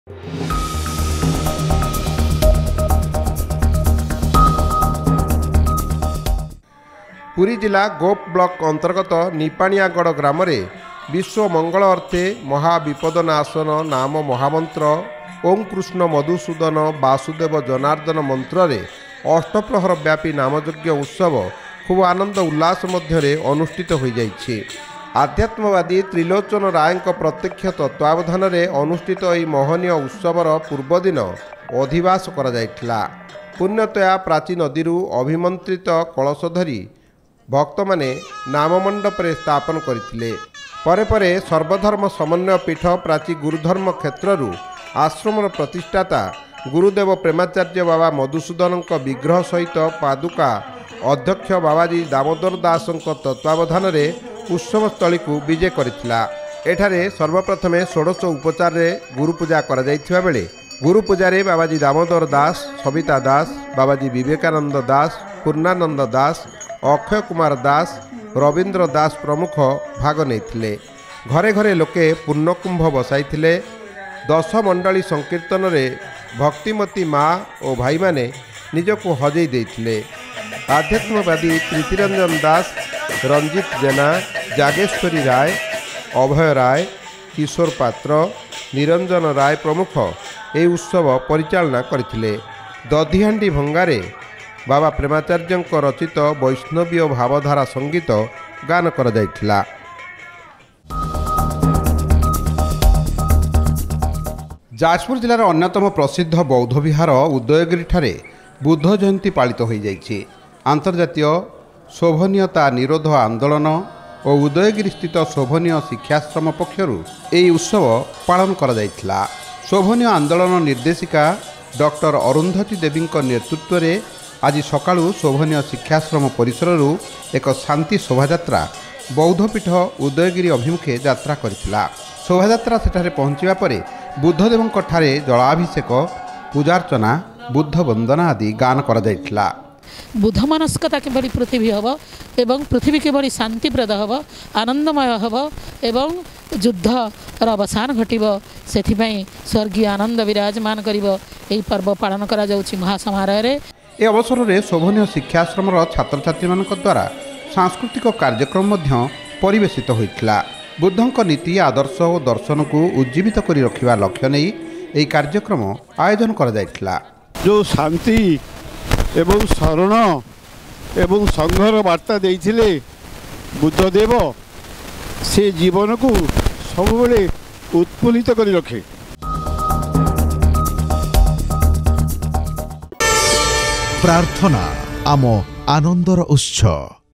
पुरी जिला गोप ब्लॉक अंतर्गत निपाणियागढ़ ग्राम रे विश्व मंगल अर्थे महाविपदनाशन नाम महामंत्र ओं कृष्ण मधुसूदन वासुदेव जनार्दन मंत्र रे अष्टप्रहर व्यापी नामयज्ञ उत्सव खूब आनंद उल्लास मध्य अनुष्ठित हो जाइछि। आध्यात्मवादी त्रिलोचन राय प्रत्यक्ष तत्वावधान में अनुष्ठित यह मोहनीय उत्सवर पूर्वदिन अधिवास करा जाइथिला। पुण्यतया प्राची नदी अभिमंत्रित कलश धरी भक्त माने नाममंडप स्थापन करथिले। परे परे सर्वधर्म समन्वय पीठ प्राची गुरुधर्म क्षेत्रु आश्रम प्रतिष्ठाता गुरुदेव प्रेमाचार्य बाबा मधुसूदन विग्रह सहित पादुका अध्यक्ष बाबाजी दामोदर दास तत्वावधान में उत्सवस्थली को विजे करथिला। एठारे सर्वप्रथमे 16 उपचार रे गुरुपूजा करा जाइथिबा बेले गुरुपूजारे बाबाजी दामोदर दास, सविता दास, बाबाजी विवेकानंद दास, पूर्णानंद दास, अक्षय कुमार दास, रवींद्र दास प्रमुख भाग नहीं। घरे घरे लोके पूर्णकुंभ बसाई। 10 मंडली संकीर्तन रे भक्तिमती माँ और भाई माने निजको हजई देथिले। आध्यात्मवादी प्रीतिरंजन दास, रंजित जेना, जागेश्वरी राय, अभय राय, किशोर पात्र, निरंजन राय प्रमुख ए उत्सव परिचालना करथिले। दधिहांडी भंगारे बाबा प्रेमाचार्य रचित वैष्णवीय भावधारा संगीत गान करा जाइथिला। जाजपुर जिलार अन्यतम प्रसिद्ध बौद्ध विहार उदयगिरी ठारे बुद्ध जयंती पालित हो जाइछि। अंतर्जातीय शोभनीयता निरोध आंदोलन और उदयगिरी स्थित शोभनीय शिक्षाश्रम पक्षरु एही उत्सव पालन करा जाइथिला। शोभनीय आंदोलन निर्देशिका डॉक्टर अरुंधती देवी नेतृत्व में आज सकाळु शोभनीय शिक्षाश्रम परिसरରୁ एक शांति शोभायात्रा बौद्धपीठ उदयगिरी अभिमुखे यात्रा करथिला। शोभायात्रा सेठारे पहुंचिबा परे बुद्धदेवଙ୍କ ठारे जलाभिषेक, पूजार्चना, बुद्ध वंदना आदि गान करा जाइथिला। बुद्ध मनस्कता किभଳି पृथ्वी हम एवं पृथ्वी किभଳି शांतिप्रद हम, आनंदमय हम एवं युद्धर अवसान घटिब सेथिପାଇଁ स्वर्गीय आनंद विराजमान करिब एही पर्व पालन करा जाउछि महासमारोह रे। ए अवसर में शोभनीय शिक्षाश्रम छात्र छात्री द्वारा सांस्कृतिक कार्यक्रम परिवेशित होइथिला। बुद्धंक नीति आदर्श और दर्शन को उज्जीवित करी रखिबा लक्ष्य नहीं यह कार्यक्रम आयोजन करा जाइथिला। जो शांति एवं शरण एवं संघर वार्ता देइथिले बुद्धदेव से जीवन को सबुबले उत्फुल्लित करी रखे। प्रार्थना आम आनंदर उत्स।